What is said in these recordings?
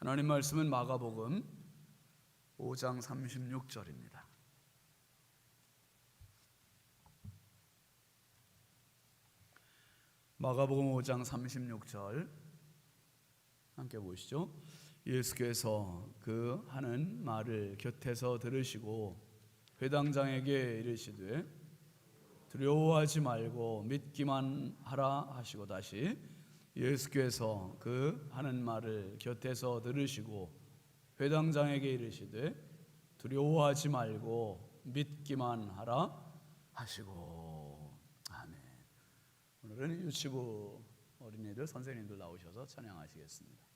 하나님 말씀은 마가복음 5장 36절입니다. 마가복음 5장 36절 함께 보시죠. 예수께서 그 하는 말을 곁에서 들으시고 회당장에게 이르시되 두려워하지 말고 믿기만 하라 하시고, 다시 예수께서 그 하는 말을 곁에서 들으시고 회당장에게 이르시되 두려워하지 말고 믿기만 하라 하시고. 아멘. 오늘은 유치부 어린이들 선생님들 나오셔서 찬양하시겠습니다.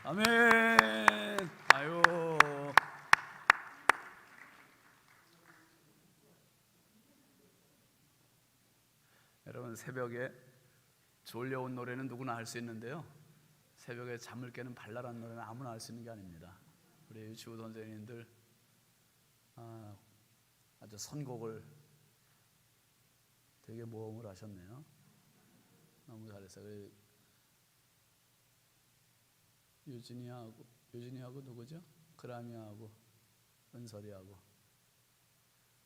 아멘. 아유. 여러분, 새벽에 졸려온 노래는 누구나 할 수 있는데요, 새벽에 잠을 깨는 발랄한 노래는 아무나 할 수 있는 게 아닙니다. 우리 유치부 선생님들 아주 선곡을 되게 모험을 하셨네요. 너무 잘했어요. 유진이하고 누구죠? 그라미하고 은설이하고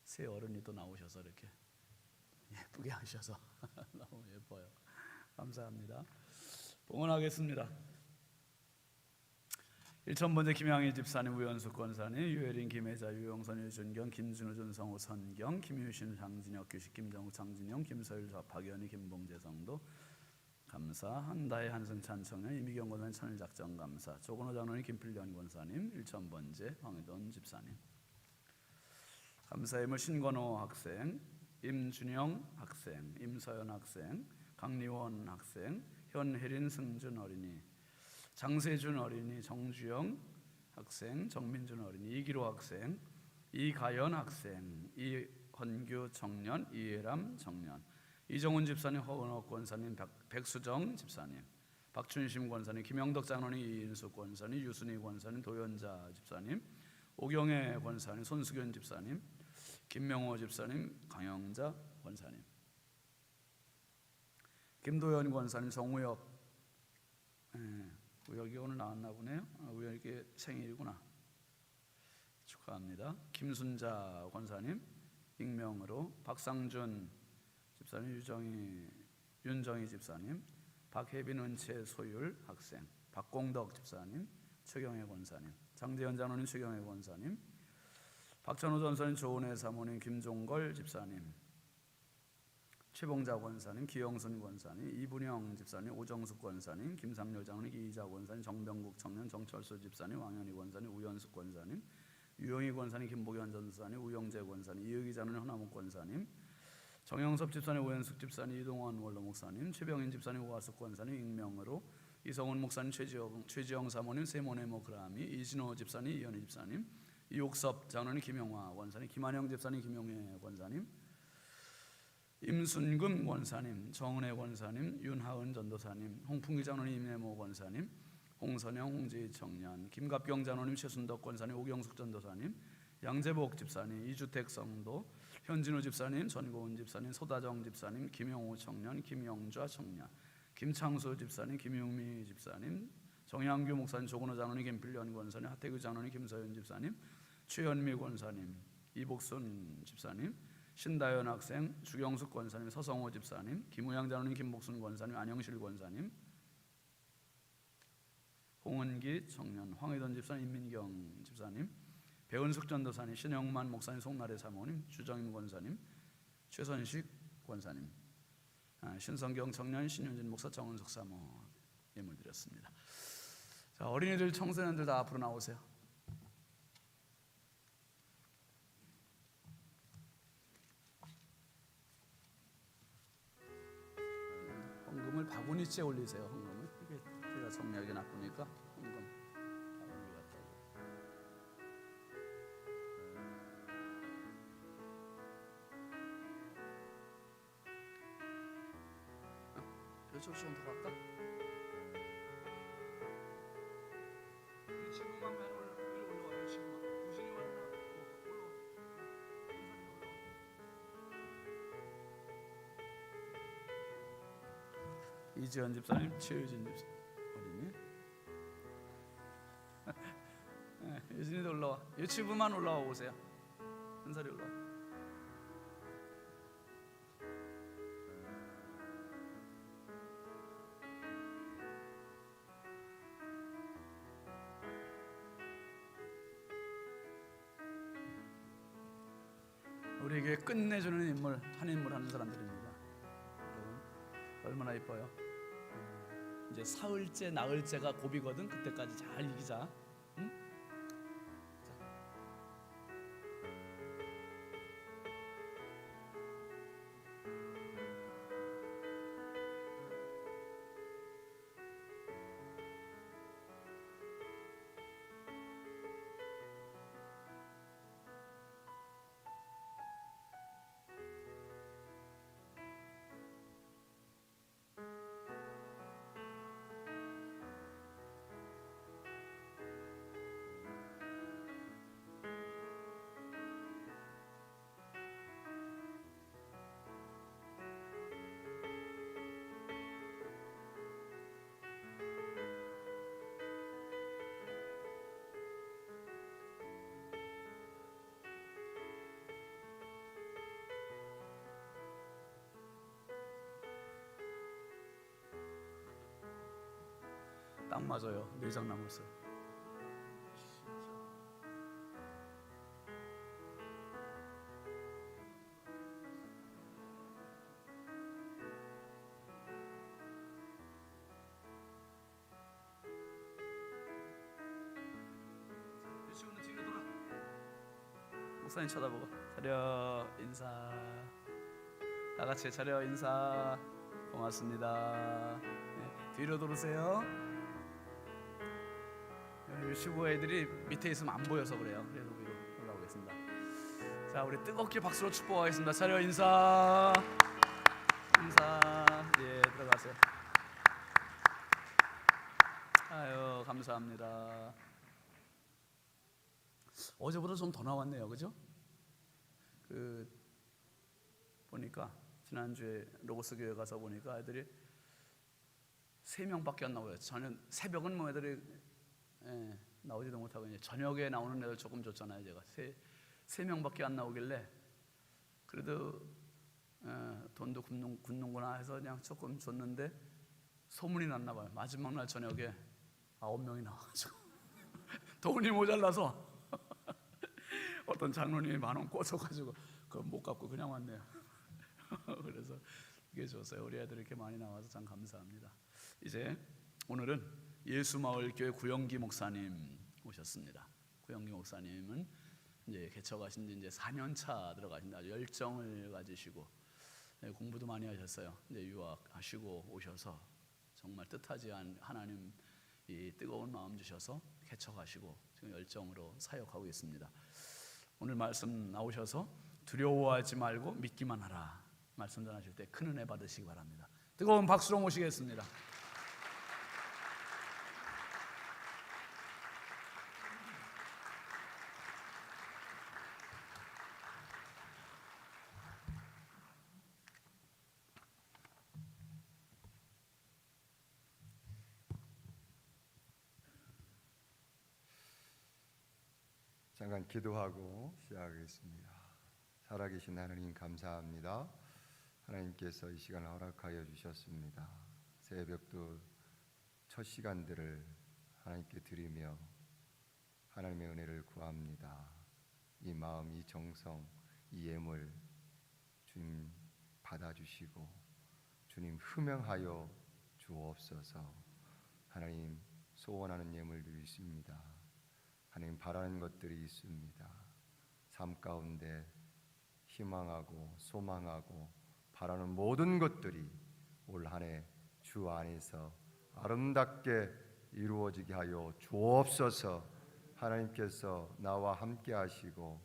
세 어른이 또 나오셔서 이렇게 예쁘게 하셔서 너무 예뻐요. 감사합니다. 봉헌하겠습니다. 1,000번째 김양희 집사님, 우연숙 권사님, 유혜린, 김혜자, 유영선, 유준경, 김준우, 준성우, 선경, 김유신, 장진혁, 규식, 김정욱, 장진영, 김서일, 박연희, 김봉재 성도 감사, 한다의 한승찬 청년, 이미경 권사님, 천일작전 감사, 조건호 장로님, 김필련 권사님, 1,000번째 황희돈 집사님 감사의 물, 신건호 학생, 임준영 학생, 임서연 학생, 강리원 학생, 현혜린, 승준 어린이, 장세준 어린이, 정주영 학생, 정민준 어린이, 이기로 학생, 이가연 학생, 이건규 청년, 이예람 청년, 이정훈 집사님, 허은옥 권사님, 백수정 집사님, 박춘심 권사님, 김영덕 장로님, 이인숙 권사님, 유순희 권사님, 도연자 집사님, 오경애 권사님, 손수견 집사님, 김명호 집사님, 강영자 권사님, 김도연 권사님, 정우혁, 우혁이 오늘 나왔나 보네요. 우혁이 생일이구나. 축하합니다. 김순자 권사님, 익명으로, 박상준 집사님, 윤정희 집사님, 박혜빈 은채 소율 학생, 박공덕 집사님, 최경혜 권사님, 장재현 장로님, 최경혜 권사님, 박찬호 전사님, 조은혜 사모님, 김종걸 집사님, 최봉자 권사님, 기영순 권사님, 이분영 집사님, 오정숙 권사님, 김상렬 장로님, 이희자 권사님, 정병국 청년, 정철수 집사님, 왕현희 권사님, 우연숙 권사님, 유영희 권사님, 김복현 전사님, 우영재 권사님, 이의기 장로님, 허나목 권사님, 정영섭 집사님, 오현숙 집사님, 이동원 원로 목사님, 최병인 집사님, 오하숙 권사님, 익명으로, 이성훈 목사님, 최지영 사모님, 세모네 모크라미, 이진호 집사님, 이현희 집사님, 이옥섭 장로님, 김영화 권사님, 김한영 집사님, 김용혜 권사님, 임순금 권사님, 정은혜 권사님, 윤하은 전도사님, 홍풍기 장로님, 임혜모 권사님, 홍선영, 홍재희 청년, 김갑경 장로님, 최순덕 권사님, 오경숙 전도사님, 양재복 집사님, 이주택 성도, 현진우 집사님, 전고은 집사님, 소다정 집사님, 김영호 청년, 김영좌 청년, 김창수 집사님, 김용미 집사님, 정양규 목사님, 조근호 장로님, 김필련 권사님, 하태규 장로님, 김서연 집사님, 최현미 권사님, 이복순 집사님, 신다연 학생, 주경숙 권사님, 서성호 집사님, 김우양 장로님, 김복순 권사님, 안영실 권사님, 홍은기 청년, 황의돈 집사님, 임민경 집사님, 배은숙 전도사님, 신영만 목사님, 송나래 사모님, 주정임 권사님, 최선식 권사님, 신성경 청년, 신윤진 목사, 정은숙 사모 예물 드렸습니다. 자, 어린이들, 청소년들 다 앞으로 나오세요. 헌금을 바구니째 올리세요. 헌금을 이게 제가 정리하기 나쁘니까 헌금 바구니 갖다 이쪽 좀 더 갈까? 이 친구만 맨 위로 올라와. 이 친구만 우진이 왔나? 올라와. 이지연 집사님, 최유진 집사님 어린이. 유진이도 올라와. 유치부만 올라와 보세요. 한살이 올라와. 우리에게 끝내주는 인물, 한 인물 하는 사람들입니다. 여러분 얼마나 이뻐요. 이제 사흘째 나흘째가 고비거든. 그때까지 잘 이기자. 응? 자. 딱 맞아요. 4장 남았어요. 유치원은 뒤로 돌아. 목사님 쳐다보고 차려 인사. 다 같이 차려 인사. 고맙습니다. 네, 뒤로 돌으세요. 유치부 애들이 밑에 있으면 안 보여서 그래요. 그래서 위로 올라오겠습니다. 자, 우리 뜨겁게 박수로 축복하겠습니다. 차려 인사. 인사. 예, 들어가세요. 감사합니다. 어제보다 좀 더 나왔네요, 그죠? 보니까 지난주에 로고스 교회 가서 보니까 애들이 3명밖에 안 나와요. 새벽은 뭐 애들이 나오지도 못하고 이제 저녁에 나오는 애들 조금 줬잖아요. 제가 3명밖에 안 나오길래 그래도 돈도 굽는구나 해서 그냥 조금 줬는데 소문이 났나 봐요. 마지막 날 저녁에 9명이 나와가지고 돈이 모자라서 어떤 장로님이 10,000원 꽂아가지고 그거 못 갚고 그냥 왔네요. 그래서 이게 줬어요. 우리 애들이 이렇게 많이 나와서 참 감사합니다. 이제 오늘은 예수마을교회 구영기 목사님 오셨습니다. 구영기 목사님은 이제 개척하신 지 이제 4년 차 들어가신다. 아주 열정을 가지시고 공부도 많이 하셨어요. 이제 유학하시고 오셔서 정말 뜻하지 않은 하나님 이 뜨거운 마음 주셔서 개척하시고 지금 열정으로 사역하고 있습니다. 오늘 말씀 나오셔서 두려워하지 말고 믿기만 하라 말씀 전하실 때 큰 은혜 받으시기 바랍니다. 뜨거운 박수로 모시겠습니다. 잠깐 기도하고 시작하겠습니다. 살아계신 하나님 감사합니다. 하나님께서 이 시간을 허락하여 주셨습니다. 새벽도 첫 시간들을 하나님께 드리며 하나님의 은혜를 구합니다. 이 마음, 이 정성, 이 예물 주님 받아주시고 주님 흠명하여 주옵소서. 하나님 소원하는 예물들이 있습니다. 하나님 바라는 것들이 있습니다. 삶 가운데 희망하고 소망하고 바라는 모든 것들이 올 한 해 주 안에서 아름답게 이루어지게 하여 주옵소서. 하나님께서 나와 함께 하시고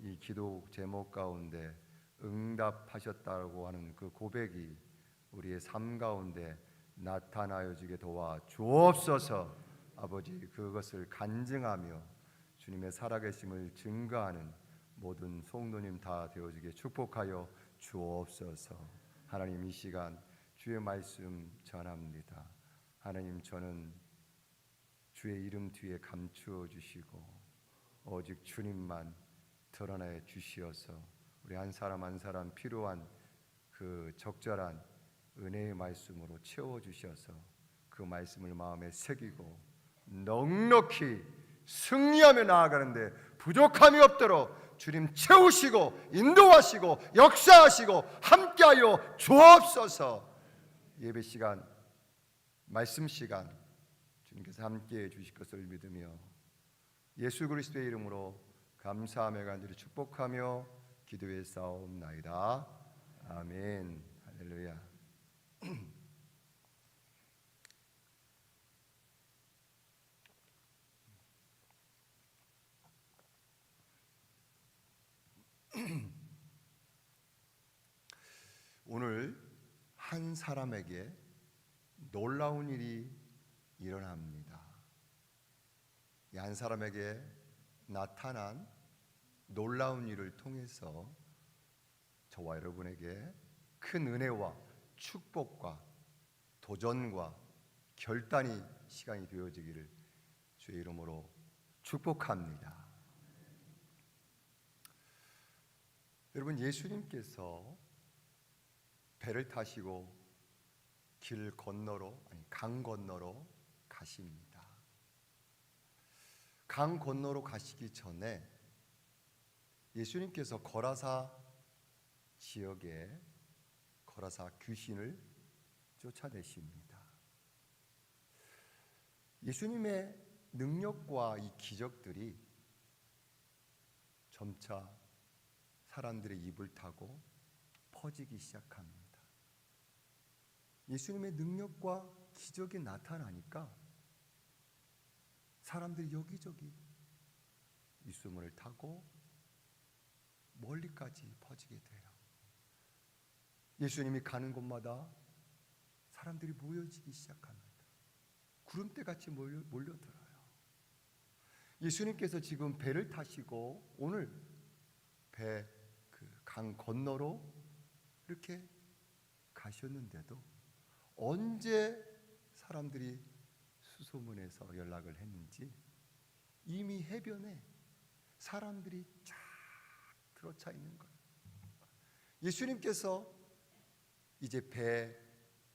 이 기도 제목 가운데 응답하셨다고 하는 그 고백이 우리의 삶 가운데 나타나여 주게 도와 주옵소서. 아버지, 그것을 간증하며 주님의 살아계심을 증거하는 모든 성도님 다 되어지게 축복하여 주옵소서. 하나님, 이 시간 주의 말씀 전합니다. 하나님, 저는 주의 이름 뒤에 감추어 주시고 오직 주님만 드러내 주시어서 우리 한 사람 한 사람 필요한 그 적절한 은혜의 말씀으로 채워 주셔서 그 말씀을 마음에 새기고 넉넉히 승리하며 나아가는데 부족함이 없도록 주님 채우시고 인도하시고 역사하시고 함께하여 주옵소서. 예배 시간, 말씀 시간 주님께서 함께해 주실 것을 믿으며 예수 그리스도의 이름으로 감사하며 간절히 축복하며 기도에 싸움나이다. 아멘. 할렐루야. 오늘 한 사람에게 놀라운 일이 일어납니다. 이 한 사람에게 나타난 놀라운 일을 통해서 저와 여러분에게 큰 은혜와 축복과 도전과 결단이 시간이 되어지기를 주의 이름으로 축복합니다. 여러분, 예수님께서 배를 타시고 길 건너로, 강 건너로 가십니다. 강 건너로 가시기 전에 예수님께서 거라사 지역에 거라사 귀신을 쫓아내십니다. 예수님의 능력과 이 기적들이 점차 사람들의 입을 타고 퍼지기 시작합니다. 예수님의 능력과 기적이 나타나니까 사람들이 여기저기 이 소문을 타고 멀리까지 퍼지게 돼요. 예수님이 가는 곳마다 사람들이 모여지기 시작합니다. 구름대같이 몰려들어요. 예수님께서 지금 배를 타시고 오늘 배 강 건너로 이렇게 가셨는데도 언제 사람들이 수소문해서 연락을 했는지 이미 해변에 사람들이 쫙 들어차 있는 거예요. 예수님께서 이제 배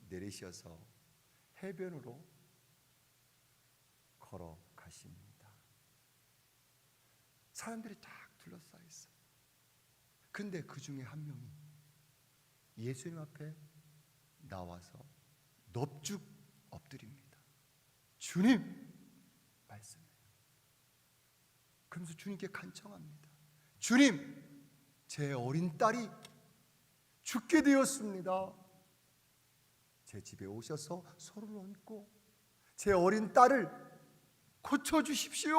내리셔서 해변으로 걸어가십니다. 사람들이 쫙 둘러싸여 있어요. 근데 그 중에 한 명이 예수님 앞에 나와서 넙죽 엎드립니다. 주님! 말씀해요. 그러면서 주님께 간청합니다. 주님! 제 어린 딸이 죽게 되었습니다. 제 집에 오셔서 손을 얹고 제 어린 딸을 고쳐주십시오!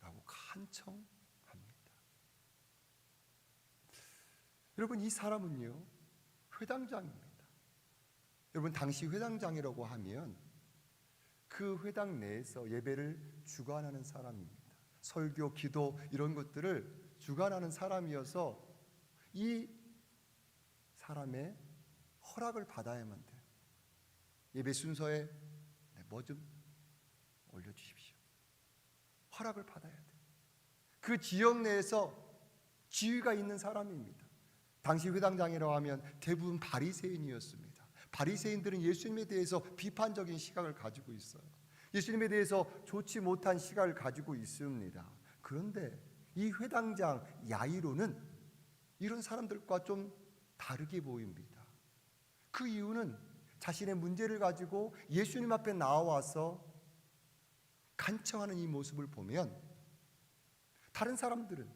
라고 간청합니다. 여러분, 이 사람은요, 회당장입니다. 여러분, 당시 회당장이라고 하면 그 회당 내에서 예배를 주관하는 사람입니다. 설교, 기도 이런 것들을 주관하는 사람이어서 이 사람의 허락을 받아야만 돼요. 예배 순서에 뭐 좀 올려주십시오. 허락을 받아야 돼요. 그 지역 내에서 지위가 있는 사람입니다. 당시 회당장이라고 하면 대부분 바리새인이었습니다. 바리새인들은 예수님에 대해서 비판적인 시각을 가지고 있어요. 예수님에 대해서 좋지 못한 시각을 가지고 있습니다. 그런데 이 회당장 야이로는 이런 사람들과 좀 다르게 보입니다. 그 이유는 자신의 문제를 가지고 예수님 앞에 나와서 간청하는 이 모습을 보면 다른 사람들은,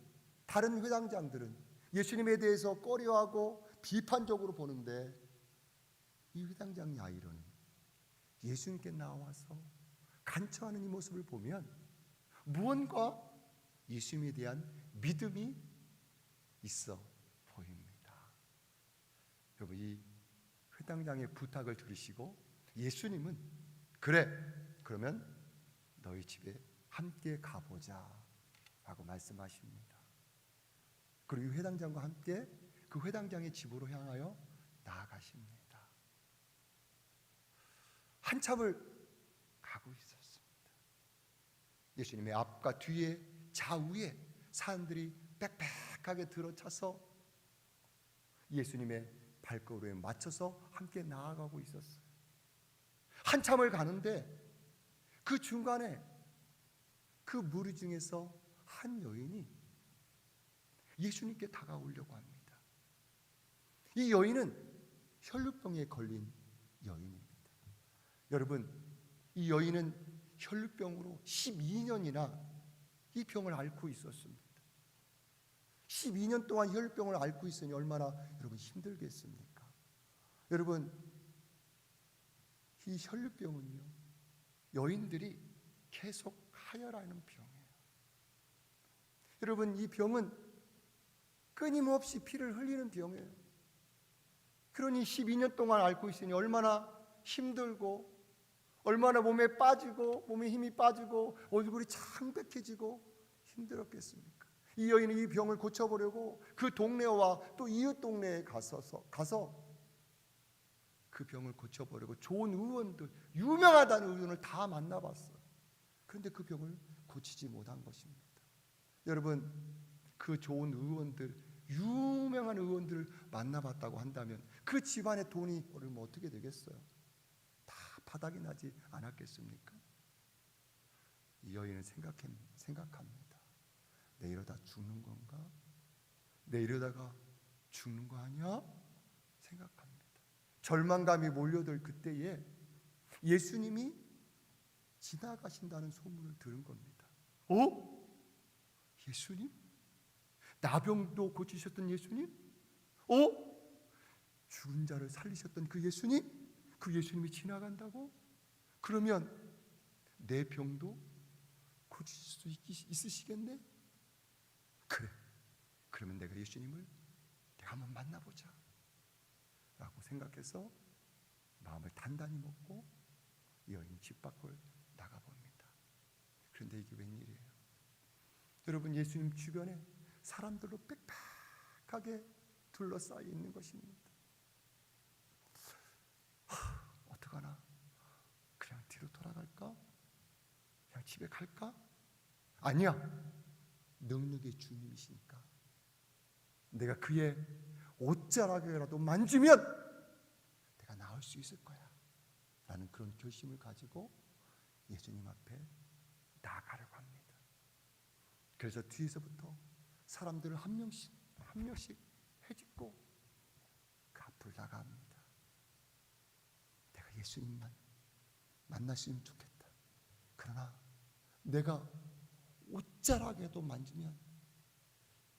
다른 회당장들은 예수님에 대해서 꺼려하고 비판적으로 보는데 이 회당장 야이로는 예수님께 나와서 간청하는 이 모습을 보면 무언가 예수님에 대한 믿음이 있어 보입니다. 여러분, 이 회당장의 부탁을 들으시고 예수님은 그래, 그러면 너희 집에 함께 가보자 라고 말씀하십니다. 그리고 회당장과 함께 그 회당장의 집으로 향하여 나아가십니다. 한참을 가고 있었습니다. 예수님의 앞과 뒤에 좌우에 사람들이 빽빽하게 들어차서 예수님의 발걸음에 맞춰서 함께 나아가고 있었어요. 한참을 가는데 그 중간에 그 무리 중에서 한 여인이 예수님께 다가오려고 합니다. 이 여인은 혈루병에 걸린 여인입니다. 여러분, 이 여인은 혈루병으로 12년이나 이 병을 앓고 있었습니다. 12년 동안 혈루병을 앓고 있으니 얼마나 여러분 힘들겠습니까? 여러분, 이 혈루병은요, 여인들이 계속 하혈하는 병이에요. 여러분, 이 병은 끊임없이 피를 흘리는 병이에요. 그러니 12년 동안 앓고 있으니 얼마나 힘들고 얼마나 몸에 빠지고 몸에 힘이 빠지고 얼굴이 창백해지고 힘들었겠습니까? 이 여인은 이 병을 고쳐보려고 그 동네와 또 이웃 동네에 가서 그 병을 고쳐보려고 좋은 의원들, 유명하다는 의원을 다 만나봤어요. 그런데 그 병을 고치지 못한 것입니다. 여러분, 그 좋은 의원들, 유명한 의원들을 만나봤다고 한다면 그 집안의 돈이 오르면 어떻게 되겠어요? 다 바닥이 나지 않았겠습니까? 이 여인은 생각합니다. 내 이러다 죽는 건가? 내 이러다가 죽는 거 아니야? 생각합니다. 절망감이 몰려들 그때에 예수님이 지나가신다는 소문을 들은 겁니다. 예수님? 나병도 고치셨던 예수님? 죽은 자를 살리셨던 그 예수님? 그 예수님이 지나간다고? 그러면 내 병도 고칠 수 있으시겠네? 그래, 그러면 내가 예수님을 내가 한번 만나보자 라고 생각해서 마음을 단단히 먹고 이 여인이 집 밖을 나가봅니다. 그런데 이게 웬일이에요? 여러분, 예수님 주변에 사람들로 빽빽하게 둘러싸여 있는 것입니다. 어떡하나? 그냥 뒤로 돌아갈까? 그냥 집에 갈까? 아니야. 능력의 주님이시니까 내가 그의 옷자락이라도 만지면 내가 나을 수 있을 거야 라는 그런 결심을 가지고 예수님 앞에 나아가려고 합니다. 그래서 뒤에서부터 사람들을 한 명씩 해집고 그 앞으로 나갑니다. 내가 예수님만 만났으면 좋겠다. 그러나 내가 옷자락에도 만지면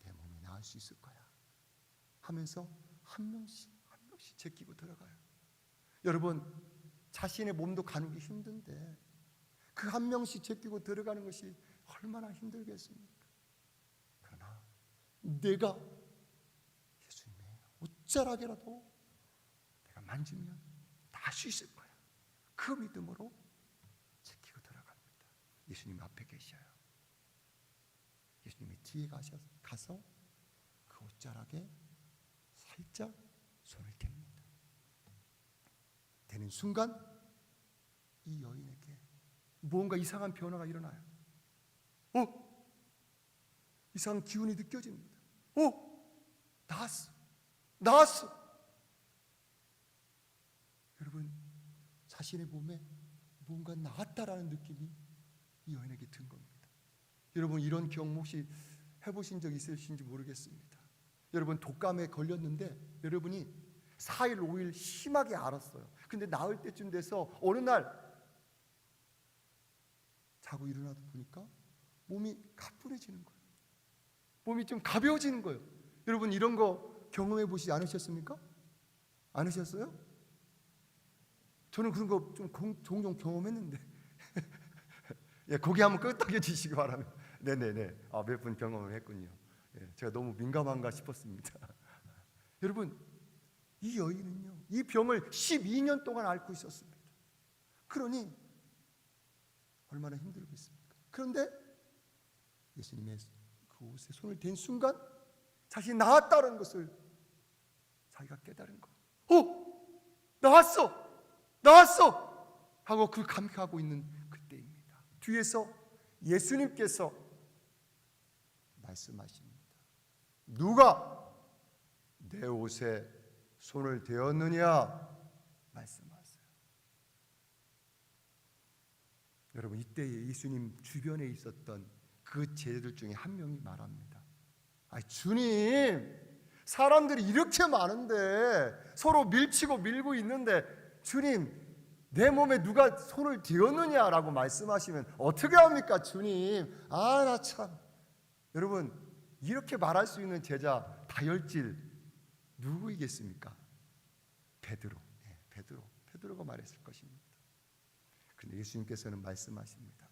내 몸이 나을 수 있을 거야 하면서 한 명씩 제끼고 들어가요. 여러분, 자신의 몸도 가누기 힘든데 그 한 명씩 제끼고 들어가는 것이 얼마나 힘들겠습니까? 그러나 내가 예수님의 옷자락이라도 내가 만지면 나을 수 있을 거야. 그 믿음으로 제끼고 들어갑니다. 예수님 앞에 계셔요. 예수님이 뒤에 가서 그 옷자락에 살짝 손을 댑니다. 대는 순간 이 여인에게 뭔가 이상한 변화가 일어나요. 이상한 기운이 느껴집니다. 나았어. 여러분, 자신의 몸에 뭔가 나았다라는 느낌이 이 여인에게 든 겁니다. 여러분, 이런 경험 혹시 해보신 적 있으신지 모르겠습니다. 여러분, 독감에 걸렸는데 여러분이 4일, 5일 심하게 앓았어요. 근데 나을 때쯤 돼서 어느 날 자고 일어나다 보니까 몸이 가뿐해지는 거예요. 몸이 좀 가벼워지는 거예요. 여러분, 이런 거 경험해 보시지 않으셨습니까? 않으셨어요? 저는 그런 거 좀 종종 경험했는데 예, 고개 한번 끄덕여주시기 바랍니다. 네네네. 몇 분 경험을 했군요. 예, 제가 너무 민감한가 싶었습니다. 여러분, 이 여인은요, 이 병을 12년 동안 앓고 있었습니다. 그러니 얼마나 힘들겠습니까? 그런데 예수님의 그 옷에 손을 댄 순간 자신이 나았다는 것을 자기가 깨달은 거예요. 나았어 하고 그 감격하고 있는 그때입니다. 뒤에서 예수님께서 말씀하십니다. 누가 내 옷에 손을 대었느냐 말씀하세요. 여러분, 이때에 예수님 주변에 있었던 그 제자들 중에 한 명이 말합니다. 주님, 사람들이 이렇게 많은데 서로 밀치고 밀고 있는데 주님, 내 몸에 누가 손을 대었느냐라고 말씀하시면 어떻게 합니까, 주님? 나 참. 여러분, 이렇게 말할 수 있는 제자 다혈질 누구이겠습니까? 베드로가 말했을 것입니다. 그런데 예수님께서는 말씀하십니다.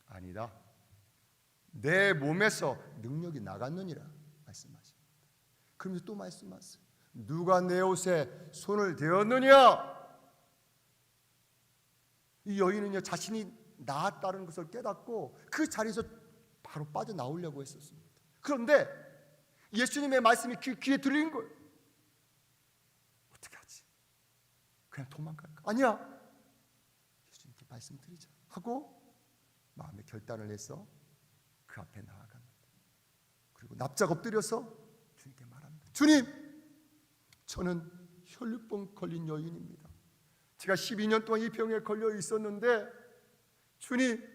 아니다. 내 몸에서 능력이 나갔느니라 말씀하십니다. 그러면서 또 말씀하세요. 누가 내 옷에 손을 대었느냐? 이 여인은요, 자신이 나았다는 것을 깨닫고 그 자리에서 바로 빠져나오려고 했었습니다. 그런데 예수님의 말씀이 귀에 들린 거예요. 어떻게 하지? 그냥 도망갈까? 아니야. 예수님께 말씀드리자 하고 마음의 결단을 해서 그 앞에 나아갑니다. 그리고 납작 엎드려서 주님께 말합니다. 주님, 저는 혈류병 걸린 여인입니다. 제가 12년 동안 이 병에 걸려 있었는데 주님,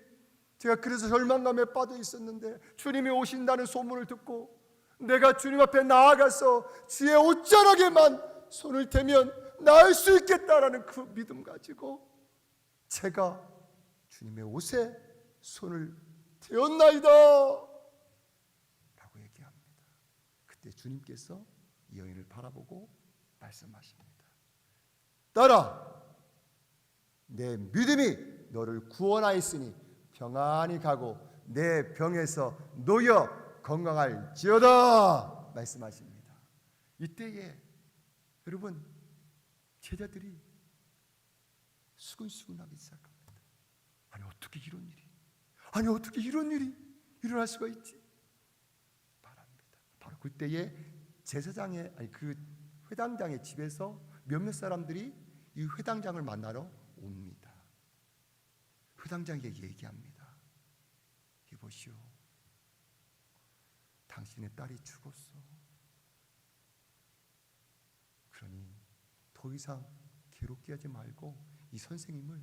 제가 그래서 절망감에 빠져 있었는데 주님이 오신다는 소문을 듣고 내가 주님 앞에 나아가서 주의 옷자락에만 손을 대면 나을 수 있겠다라는 그 믿음 가지고 제가 주님의 옷에 손을 대었나이다 라고 얘기합니다. 그때 주님께서 이 여인을 바라보고 말씀하십니다. 딸아, 내 믿음이 너를 구원하였으니 평안히 가고 내 병에서 놓여 건강할지어다 말씀하십니다. 이때에 여러분, 제자들이 수근수근하기 시작합니다. 아니 어떻게 이런 일이? 아니 어떻게 이런 일이 일어날 수가 있지? 말합니다. 바로 그때에 제사장의 그 회당장의 집에서 몇몇 사람들이 이 회당장을 만나러 옵니다. 회당장에게 얘기합니다. 이보시오, 당신의 딸이 죽었어. 그러니 더 이상 괴롭게 하지 말고 이 선생님을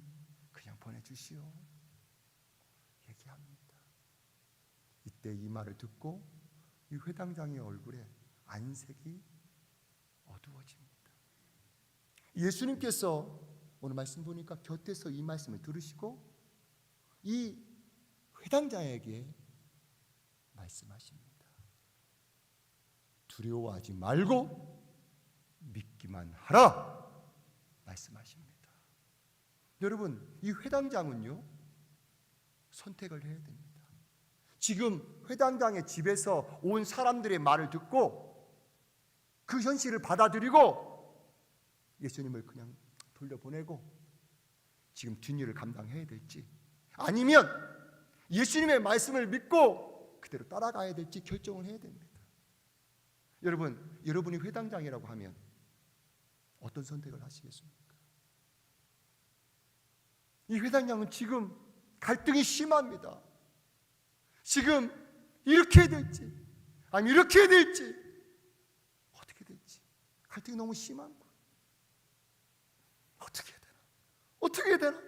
그냥 보내주시오. 얘기합니다. 이때 이 말을 듣고 이 회당장의 얼굴에 안색이 어두워집니다. 예수님께서 오늘 말씀 보니까 곁에서 이 말씀을 들으시고 이 회당장에게 말씀하십니다. 두려워하지 말고 믿기만 하라 말씀하십니다. 여러분, 이 회당장은요 선택을 해야 됩니다. 지금 회당장의 집에서 온 사람들의 말을 듣고 그 현실을 받아들이고 예수님을 그냥 돌려보내고 지금 뒷일을 감당해야 될지, 아니면 예수님의 말씀을 믿고 그대로 따라가야 될지 결정을 해야 됩니다. 여러분, 여러분이 회당장이라고 하면 어떤 선택을 하시겠습니까? 이 회당장은 지금 갈등이 심합니다. 지금 이렇게 해야 될지 아니면 이렇게 해야 될지, 어떻게 될지 갈등이 너무 심한 거예요. 어떻게 해야 되나? 어떻게 해야 되나?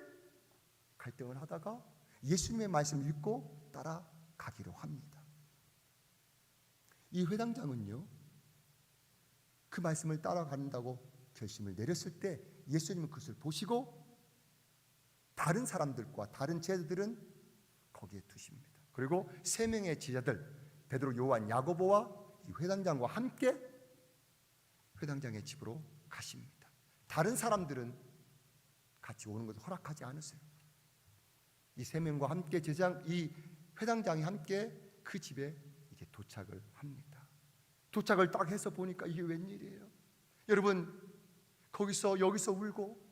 갈등을 하다가 예수님의 말씀을 믿고 따라가기로 합니다. 이 회당장은요 그 말씀을 따라간다고 결심을 내렸을 때 예수님은 그것을 보시고 다른 사람들과 다른 제자들은 거기에 두십니다. 그리고 세 명의 제자들 베드로, 요한, 야고보와 이 회당장과 함께 회당장의 집으로 가십니다. 다른 사람들은 같이 오는 것을 허락하지 않으세요. 이 세 명과 함께 이 회당장이 함께 그 집에 이제 도착을 합니다. 도착을 딱 해서 보니까 이게 웬일이에요? 여러분, 거기서 여기서 울고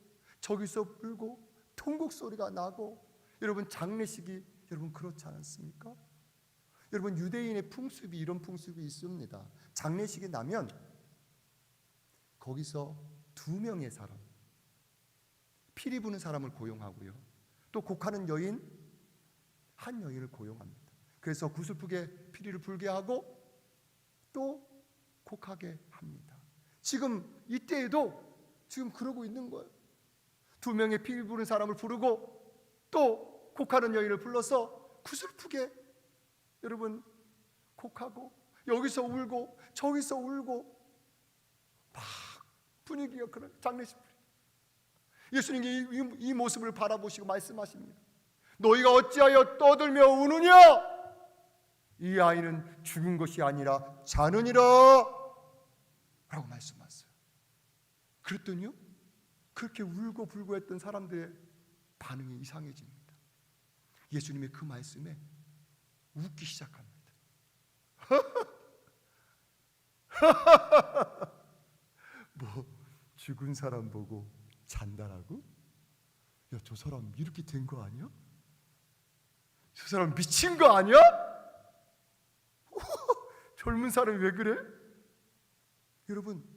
저기서 울고 통곡 소리가 나고, 여러분 장례식이 여러분 그렇지 않습니까? 여러분 유대인의 풍습이 이런 풍습이 있습니다. 장례식이 나면 거기서 2명의 사람, 피리 부는 사람을 고용하고요, 또 곡하는 여인 한 여인을 고용합니다. 그래서 구슬프게 피리를 불게 하고 또 곡하게 합니다. 지금 이때에도 지금 그러고 있는 거예요. 2명의 피리 부는 사람을 부르고 또 곡하는 여인을 불러서 구슬프게 여러분 곡하고, 여기서 울고 저기서 울고 막 분위기가 그런 장례식. 예수님이 이 모습을 바라보시고 말씀하십니다. 너희가 어찌하여 떠들며 우느냐? 이 아이는 죽은 것이 아니라 자느니라 라고 말씀하세요. 그랬더니요 그렇게 울고 불고 했던 사람들의 반응이 이상해집니다. 예수님의 그 말씀에 웃기 시작합니다. 뭐 죽은 사람 보고 잔다라고? 야, 저 사람 이렇게 된 거 아니야? 저 사람 미친 거 아니야? 젊은 사람이 왜 그래? 여러분,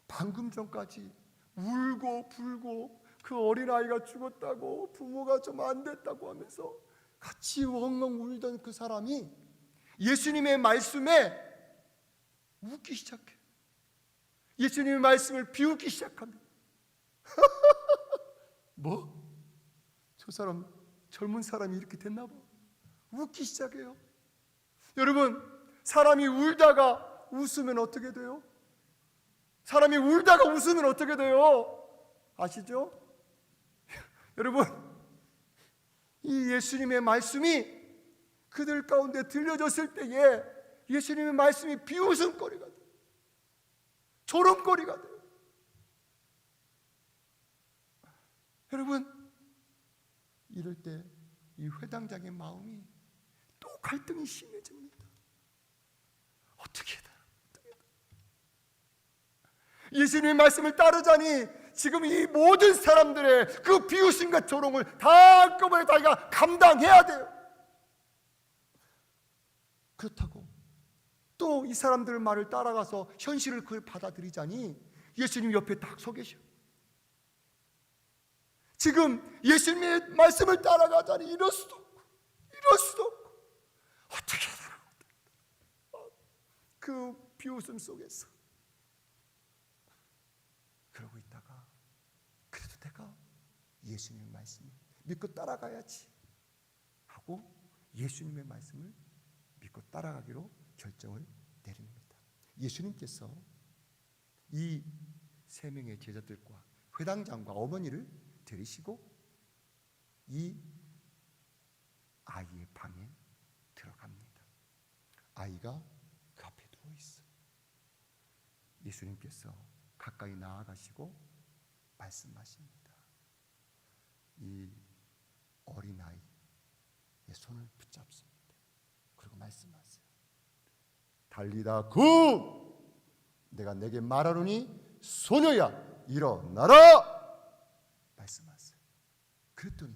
방금 전까지 울고 불고 그 어린아이가 죽었다고, 부모가 좀 안 됐다고 하면서 같이 엉엉 울던 그 사람이 예수님의 말씀에 웃기 시작해. 예수님의 말씀을 비웃기 시작합니다. 뭐? 저 사람, 젊은 사람이 이렇게 됐나 봐. 웃기 시작해요. 여러분, 사람이 울다가 웃으면 어떻게 돼요? 사람이 울다가 웃으면 어떻게 돼요? 아시죠? 여러분, 이 예수님의 말씀이 그들 가운데 들려졌을 때에 예수님의 말씀이 비웃음거리가 돼요. 조롱거리가 돼요. 여러분, 이럴 때 이 회당장의 마음이 또 갈등이 심해집니다. 어떻게 해야 되나? 예수님의 말씀을 따르자니 지금 이 모든 사람들의 그 비웃음과 조롱을 다 한꺼번에 자기가 감당해야 돼요. 그렇다고 또 이 사람들 말을 따라가서 현실을 그걸 받아들이자니 예수님 옆에 딱 서 계셔. 지금 예수님의 말씀을 따라가자니 이럴 수도 없고 어떻게 살아? 그 비웃음 속에서 그러고 있다가 그래도 내가 예수님의 말씀을 믿고 따라가야지 하고 예수님의 말씀을 믿고 따라가기로 결정을 내립니다. 예수님께서 이 세 명의 제자들과 회당장과 어머니를 데리시고 이 아이의 방에 들어갑니다. 아이가 그 앞에 누워 있어. 예수님께서 가까이 나아가시고 말씀하십니다. 이 어린아이의 손을 붙잡습니다. 그리고 말씀하세요. 달리다 구! 내가 내게 말하노니 소녀야 일어나라! 말씀하세요. 그랬더니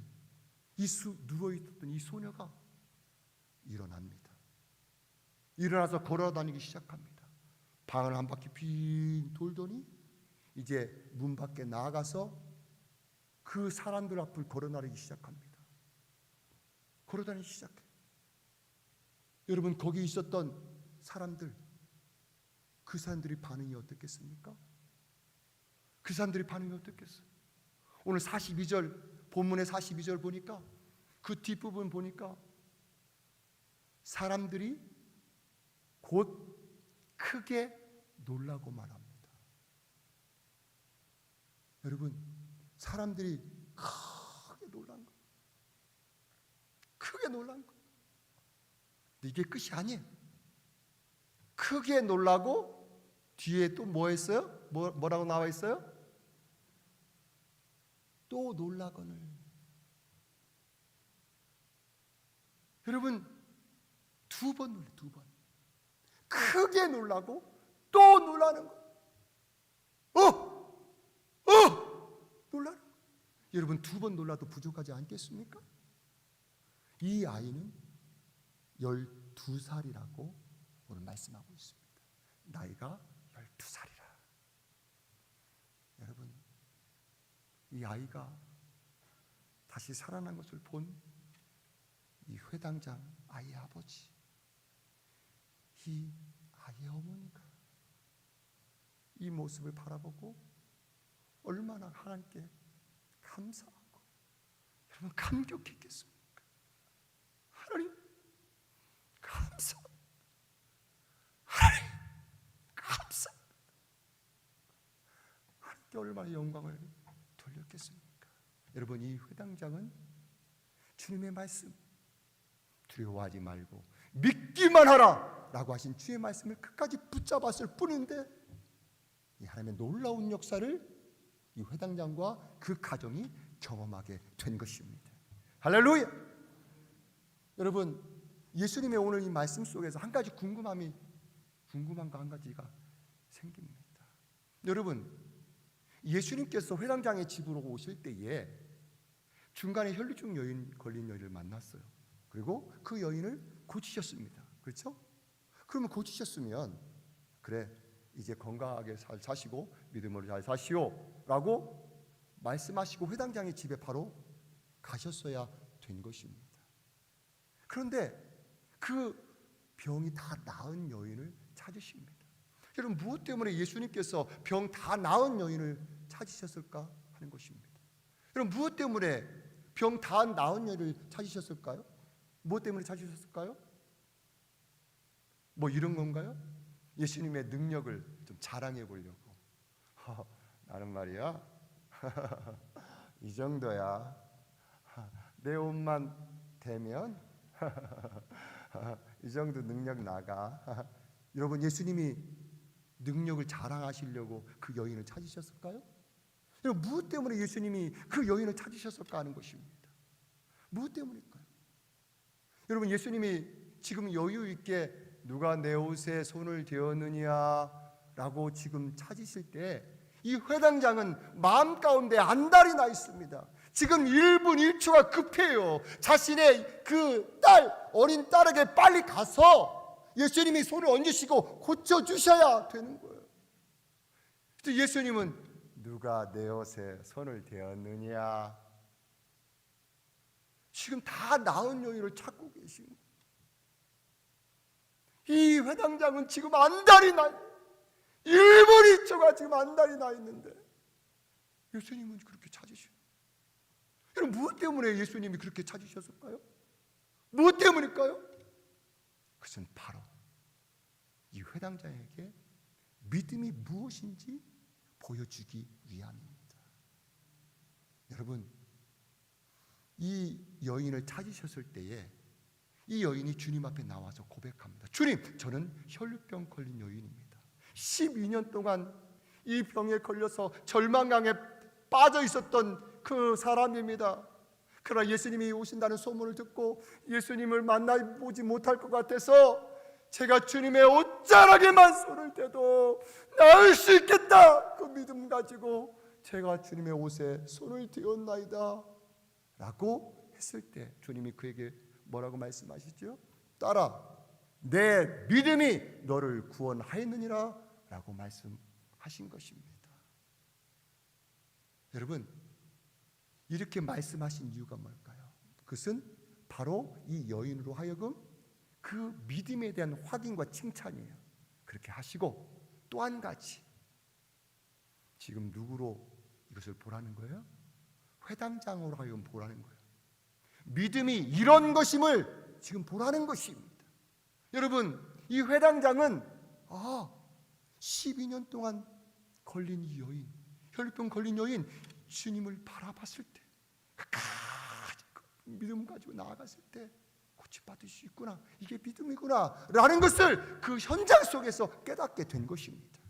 누워있었던 이 소녀가 일어납니다. 일어나서 걸어다니기 시작합니다. 방을 한 바퀴 빙 돌더니 이제 문 밖에 나가서 그 사람들 앞을 걸어다니기 시작합니다. 걸어다니기 시작해요. 여러분, 거기 있었던 사람들, 그 사람들이 반응이 어떻겠습니까? 그 사람들이 반응이 어떻겠어요? 오늘 42절, 본문의 42절 보니까 그 뒷부분 보니까 사람들이 곧 크게 놀라고 말합니다. 여러분, 사람들이 크게 놀란 거. 크게 놀란 거. 근데 이게 끝이 아니에요. 크게 놀라고 뒤에 또 뭐 했어요? 뭐라고 나와 있어요? 또 놀라거늘. 여러분, 두 번 놀래, 두 번. 크게 놀라고 또 놀라는 거. 놀라는 거. 여러분, 두 번 놀라도 부족하지 않겠습니까? 이 아이는 12살이라고 오늘 말씀하고 있습니다. 나이가 12살이라. 여러분, 이 아이가 다시 살아난 것을 본 이 회당장 아이의 아버지, 이 아이의 어머니가 이 모습을 바라보고 얼마나 하나님께 감사하고 여러분 감격했겠습니까? 하나님 감사, 하나님 감사. 하나님께 얼마나 영광을 돌렸겠습니까? 여러분, 이 회당장은 주님의 말씀, 두려워하지 말고 믿기만 하라 라고 하신 주의 말씀을 끝까지 붙잡았을 뿐인데 이 하나님의 놀라운 역사를 이 회당장과 그 가정이 경험하게 된 것입니다. 할렐루야! 여러분, 예수님의 오늘 이 말씀 속에서 한 가지 궁금한 거 한 가지가 생깁니다. 여러분, 예수님께서 회당장의 집으로 오실 때에 중간에 혈루증 여인 걸린 여인을 만났어요. 그리고 그 여인을 고치셨습니다. 그렇죠? 그러면 고치셨으면 그래, 이제 건강하게 잘 사시고 믿음으로 잘 사시오 라고 말씀하시고 회당장의 집에 바로 가셨어야 된 것입니다. 그런데 그 병이 다 나은 여인을 찾으십니다. 여러분, 무엇 때문에 예수님께서 병 다 나은 여인을 찾으셨을까 하는 것입니다. 여러분, 무엇 때문에 병 다 나은 여인을 찾으셨을까요? 무엇 때문에 찾으셨을까요? 뭐 이런 건가요? 예수님의 능력을 좀 자랑해 보려고. 나는 말이야 이 정도야. 내 옷만 대면 이 정도 능력 나가. 여러분, 예수님이 능력을 자랑하시려고 그 여인을 찾으셨을까요? 여러분, 무엇 때문에 예수님이 그 여인을 찾으셨을까 하는 것입니다. 무엇 때문일까요? 여러분, 예수님이 지금 여유 있게 누가 내 옷에 손을 대었느냐 라고 지금 찾으실 때 이 회당장은 마음 가운데 안달이 나 있습니다. 지금 1분 1초가 급해요. 자신의 그 어린 딸에게 빨리 가서 예수님이 손을 얹으시고 고쳐주셔야 되는 거예요. 예수님은 누가 내 옷에 손을 대었느냐? 지금 다 나은 여인을 찾고 계신 거예요. 이 회당장은 지금 안달이 나, 1분 2초가 지금 안달이 나 있는데 예수님은 그렇게 찾으셔요. 여러분, 무엇 때문에 예수님이 그렇게 찾으셨을까요? 무엇 때문일까요? 그것은 바로 이 회당장에게 믿음이 무엇인지 보여주기 위함입니다. 여러분, 이 여인을 찾으셨을 때에 이 여인이 주님 앞에 나와서 고백합니다. 주님, 저는 혈루병 걸린 여인입니다. 12년 동안 이 병에 걸려서 절망강에 빠져 있었던 그 사람입니다. 그러나 예수님이 오신다는 소문을 듣고 예수님을 만나보지 못할 것 같아서 제가 주님의 옷자락에만 손을 대도 나을 수 있겠다, 그 믿음 가지고 제가 주님의 옷에 손을 대었나이다 라고 했을 때 주님이 그에게 뭐라고 말씀하시죠? 딸아, 내 믿음이 너를 구원하였느니라 라고 말씀하신 것입니다. 여러분, 이렇게 말씀하신 이유가 뭘까요? 그것은 바로 이 여인으로 하여금 그 믿음에 대한 확인과 칭찬이에요. 그렇게 하시고 또 한 가지, 지금 누구로 이것을 보라는 거예요? 회당장으로 하여금 보라는 거예요. 믿음이 이런 것임을 지금 보라는 것입니다. 여러분, 이 회당장은 12년 동안 걸린 이 여인, 혈루병 걸린 여인, 주님을 바라봤을 때, 믿음 가지고 나아갔을 때 고침받을 수 있구나, 이게 믿음이구나 라는 것을 그 현장 속에서 깨닫게 된 것입니다.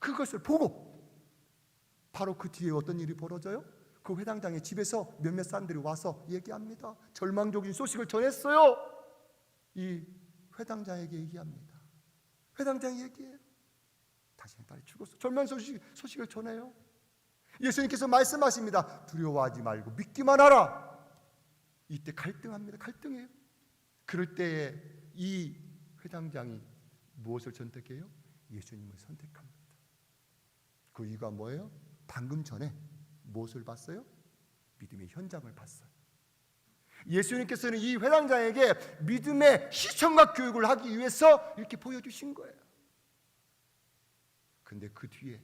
그것을 보고 바로 그 뒤에 어떤 일이 벌어져요? 그 회당장의 집에서 몇몇 사람들이 와서 얘기합니다. 절망적인 소식을 전했어요. 이 회당장에게 얘기합니다. 회당장이 얘기해요. 당신의 딸이 죽었어. 절망 소식을 전해요. 예수님께서 말씀하십니다. 두려워하지 말고 믿기만 하라. 이때 갈등합니다. 갈등해요. 그럴 때에 이 회당장이 무엇을 선택해요? 예수님을 선택합니다. 그 이유가 뭐예요? 방금 전에 무엇을 봤어요? 믿음의 현장을 봤어요. 예수님께서는 이 회당장에게 믿음의 시청각 교육을 하기 위해서 이렇게 보여주신 거예요. 근데 그 뒤에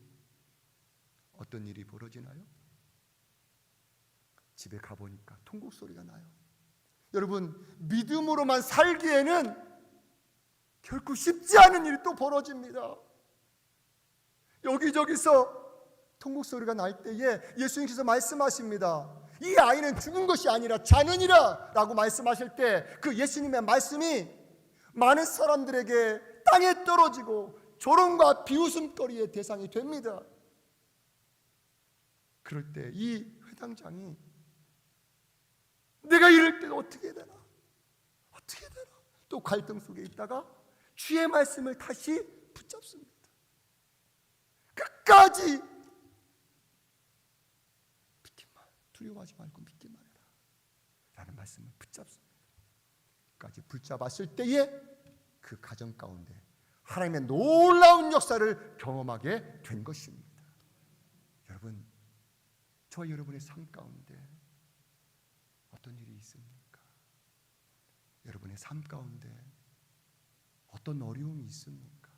어떤 일이 벌어지나요? 집에 가보니까 통곡 소리가 나요. 여러분, 믿음으로만 살기에는 결코 쉽지 않은 일이 또 벌어집니다. 여기저기서 통곡 소리가 날 때에 예수님께서 말씀하십니다. 이 아이는 죽은 것이 아니라 자느니라 라고 말씀하실 때 그 예수님의 말씀이 많은 사람들에게 땅에 떨어지고 조롱과 비웃음거리의 대상이 됩니다. 그럴 때 이 회당장이 내가 이럴 때 어떻게 되나? 어떻게 되나? 또 갈등 속에 있다가 주의 말씀을 다시 붙잡습니다. 끝까지 믿기만, 두려워하지 말고 믿기만 해라 라는 말씀을 붙잡습니다. 끝까지 붙잡았을 때에 그 가정 가운데 하나님의 놀라운 역사를 경험하게 된 것입니다. 여러분, 저와 여러분의 삶 가운데 어떤 일이 있습니까? 여러분의 삶 가운데 어떤 어려움이 있습니까?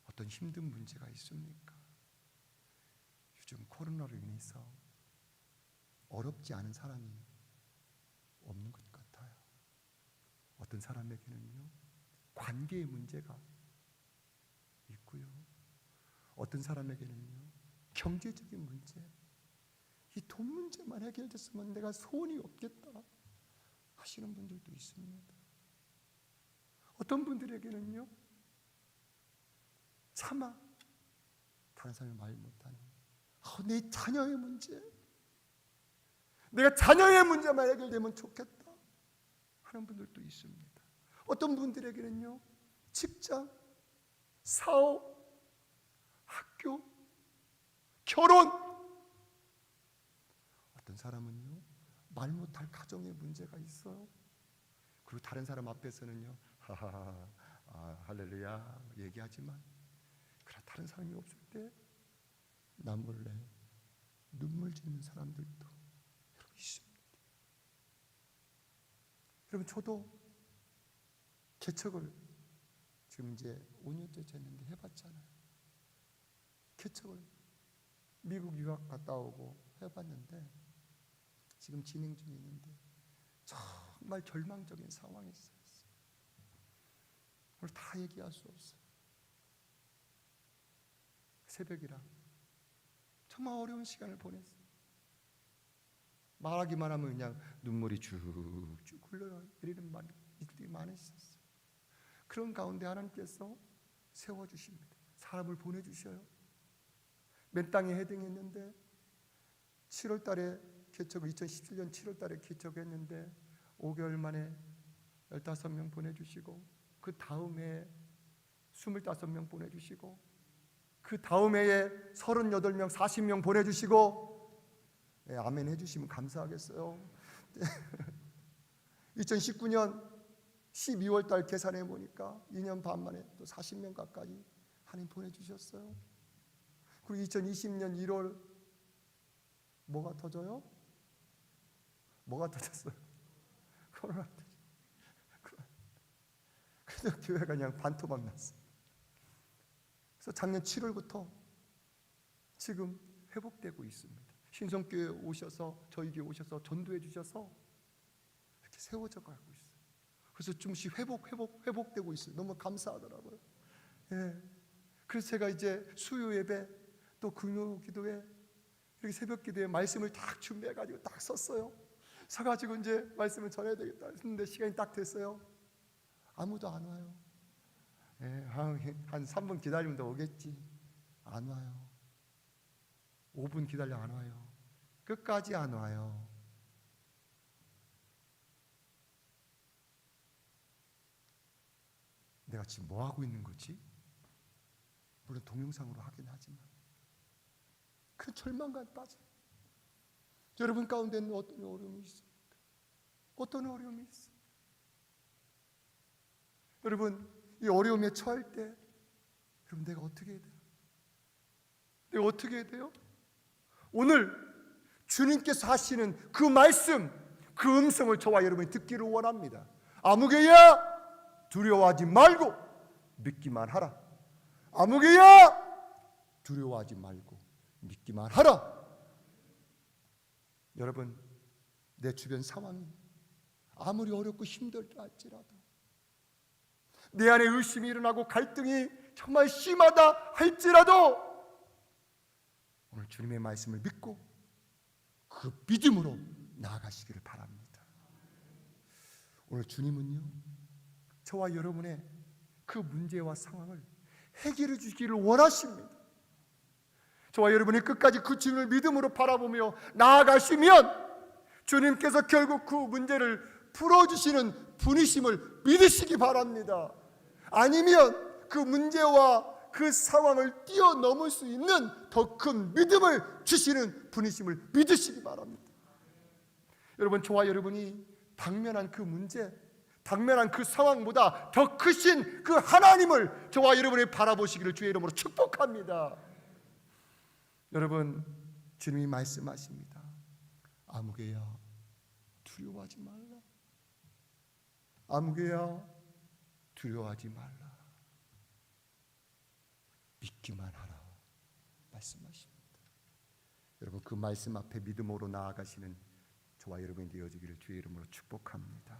어떤 힘든 문제가 있습니까? 요즘 코로나로 인해서 어렵지 않은 사람이 없는 것 같아요. 어떤 사람에게는요, 관계의 문제가 있고요. 어떤 사람에게는요, 경제적인 문제, 이 돈 문제만 해결됐으면 내가 소원이 없겠다 하시는 분들도 있습니다. 어떤 분들에게는요, 차마 다른 사람이 말 못하는 내 자녀의 문제, 내가 자녀의 문제만 해결되면 좋겠다 하는 분들도 있습니다. 어떤 분들에게는요, 직장, 사업, 학교, 학교, 결혼. 어떤 사람은요, 말 못할 가정에 문제가 있어요. 그리고 다른 사람 앞에서는요, 하하하, 할렐루야 얘기하지만, 그러나 다른 사람이 없을 때 나 몰래 눈물 짓는 사람들도 여러분 있습니다. 여러분, 저도 개척을 지금 이제 5년째 됐는데 해봤잖아요. 개척을 미국 유학 갔다 오고 해봤는데 지금 진행 중에 있는데 정말 절망적인 상황에 있어요. 오늘 다 얘기할 수 없어요. 새벽이라 정말 어려운 시간을 보냈어요. 말하기만 하면 그냥 눈물이 쭉쭉 흘러내리는 일들이 많이 있었어요. 그런 가운데 하나님께서 세워주십니다. 사람을 보내주셔요. 맨 땅에 헤딩했는데 7월 달에 개척, 2017년 7월 달에 개척했는데 5개월 만에 15명 보내주시고, 그 다음 해에 25명 보내주시고, 그 다음 해에 38명, 40명 보내주시고, 네, 아멘 해주시면 감사하겠어요. 2019년 12월 달 계산해 보니까 2년 반 만에 또 40명 가까이 하나님 보내주셨어요. 그리고 2020년 1월 뭐가 터져요? 뭐가 터졌어요? 코로나 터졌어요. 그래서 교회가 그냥 반토막 났어요. 그래서 작년 7월부터 지금 회복되고 있습니다. 신성교회 오셔서, 저희 교회 오셔서 전도해 주셔서 이렇게 세워져 가고 있어요. 그래서 좀씩 회복되고 있어요. 너무 감사하더라고요. 예. 그래서 제가 이제 수요 예배 또 금요 기도회, 이렇게 새벽 기도에 말씀을 딱 준비해 가지고 딱 섰어요. 서가지고 이제 말씀을 전해야 되겠다 했는데 시간이 딱 됐어요. 아무도 안 와요. 예, 한 3분 기다리면 더 오겠지. 안 와요. 5분 기다려 안 와요. 끝까지 안 와요. 내가 지금 뭐 하고 있는 거지? 물론 동영상으로 하긴 하지만 그 절망감에 빠져. 여러분 가운데는 어떤 어려움이 있습니까? 어떤 어려움이 있어요? 여러분, 이 어려움에 처할 때 여러분 내가 어떻게 해야 돼요? 내가 어떻게 해야 돼요? 오늘 주님께서 하시는 그 말씀, 그 음성을 저와 여러분이 듣기를 원합니다. 아무개야 두려워하지 말고 믿기만 하라. 아무개야 두려워하지 말고 믿기만 하라. 여러분, 내 주변 상황이 아무리 어렵고 힘들다 할지라도, 내 안에 의심이 일어나고 갈등이 정말 심하다 할지라도 오늘 주님의 말씀을 믿고 그 믿음으로 나아가시기를 바랍니다. 오늘 주님은요, 저와 여러분의 그 문제와 상황을 해결해 주시기를 원하십니다. 저와 여러분이 끝까지 그 주님을 믿음으로 바라보며 나아가시면 주님께서 결국 그 문제를 풀어주시는 분이심을 믿으시기 바랍니다. 아니면 그 문제와 그 상황을 뛰어넘을 수 있는 더 큰 믿음을 주시는 분이심을 믿으시기 바랍니다. 여러분, 저와 여러분이 당면한 그 문제, 당면한 그 상황보다 더 크신 그 하나님을 저와 여러분이 바라보시기를 주의 이름으로 축복합니다. 여러분, 주님이 말씀하십니다. 아무개야 두려워하지 말라. 아무개야 두려워하지 말라. 믿기만 하라 말씀하십니다. 여러분, 그 말씀 앞에 믿음으로 나아가시는 저와 여러분이 되어지기를 주의 이름으로 축복합니다.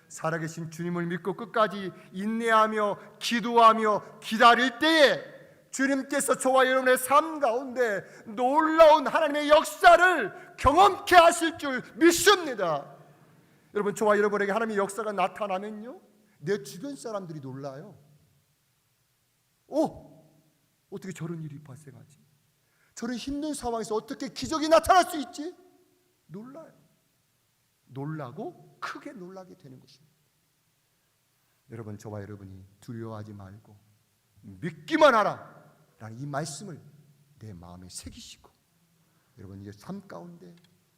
살아계신 주님을 믿고 끝까지 인내하며 기도하며 기다릴 때에 주님께서 저와 여러분의 삶 가운데 놀라운 하나님의 역사를 경험케 하실 줄 믿습니다. 여러분, 저와 여러분에게 하나님의 역사가 나타나면요, 내 주변 사람들이 놀라요. 어떻게 저런 일이 발생하지? 저런 힘든 상황에서 어떻게 기적이 나타날 수 있지? 놀라요. 놀라고 크게 놀라게 되는 것입니다. 여러분, 저와 여러분이 두려워하지 말고 믿기만 하라 라는 이 말씀을 내 마음에 새기시고 여러분 이제 삶 가운데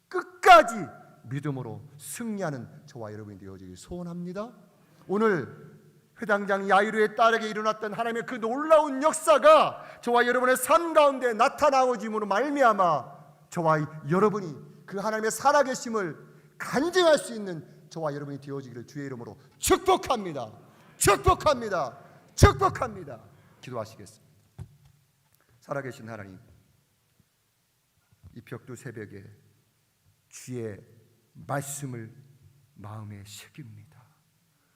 끝까지 믿음으로 승리하는 저와 여러분이 되어지길 소원합니다. 오늘 회당장 야이로의 딸에게 일어났던 하나님의 그 놀라운 역사가 저와 여러분의 삶 가운데 나타나오짐으로 말미암아 저와 여러분이 그 하나님의 살아계심을 간증할 수 있는 저와 여러분이 되어지기를 주의 이름으로 축복합니다. 축복합니다. 축복합니다. 기도하시겠습니다. 살아계신 하나님, 이 벽두 새벽에 주의 말씀을 마음에 새깁니다.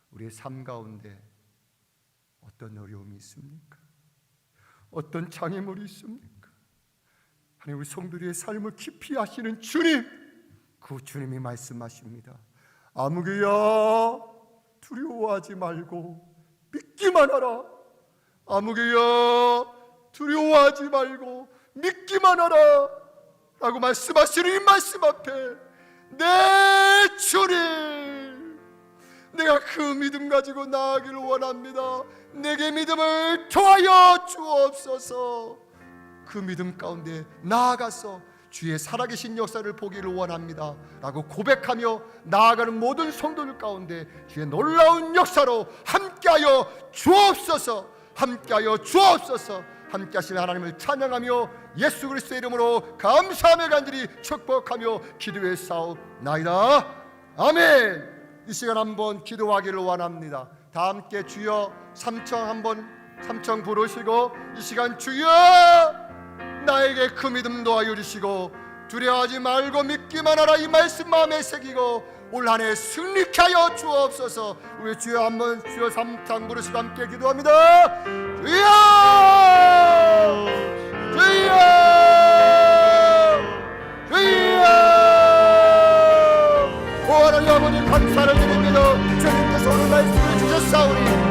우리의 삶 가운데 어떤 어려움이 있습니까? 어떤 장애물이 있습니까? 하나님, 우리 성도들의 삶을 깊이 아시는 주님, 그 주님이 말씀하십니다. 아무개야 두려워하지 말고 믿기만 하라. 아무개야 두려워하지 말고 믿기만 하라 라고 말씀하시는 이 말씀 앞에 내 주님, 내가 그 믿음 가지고 나아가기를 원합니다. 내게 믿음을 더하여 주옵소서. 그 믿음 가운데 나아가서 주의 살아계신 역사를 보기를 원합니다 라고 고백하며 나아가는 모든 성도들 가운데 주의 놀라운 역사로 함께하여 주옵소서. 함께하여 주옵소서. 함께하신 하나님을 찬양하며 예수 그리스도의 이름으로 감사하며 간절히 축복하며 기도에 싸움나이다. 아멘. 이 시간 한번 기도하기를 원합니다. 다 함께 주여 삼청 부르시고 이 시간 주여 나에게 그 믿음 도와여 주시고 두려워하지 말고 믿기만 하라 이 말씀 마음에 새기고 올 한 해 승리케 하여 주옵소서. 우리 주여 한번 주여 삼창 부르시고 함께 기도합니다. 주여 주여 주여. 오 하나님 아버지 감사를 드립니다. 주님께서 오늘 말씀을 주셨사오니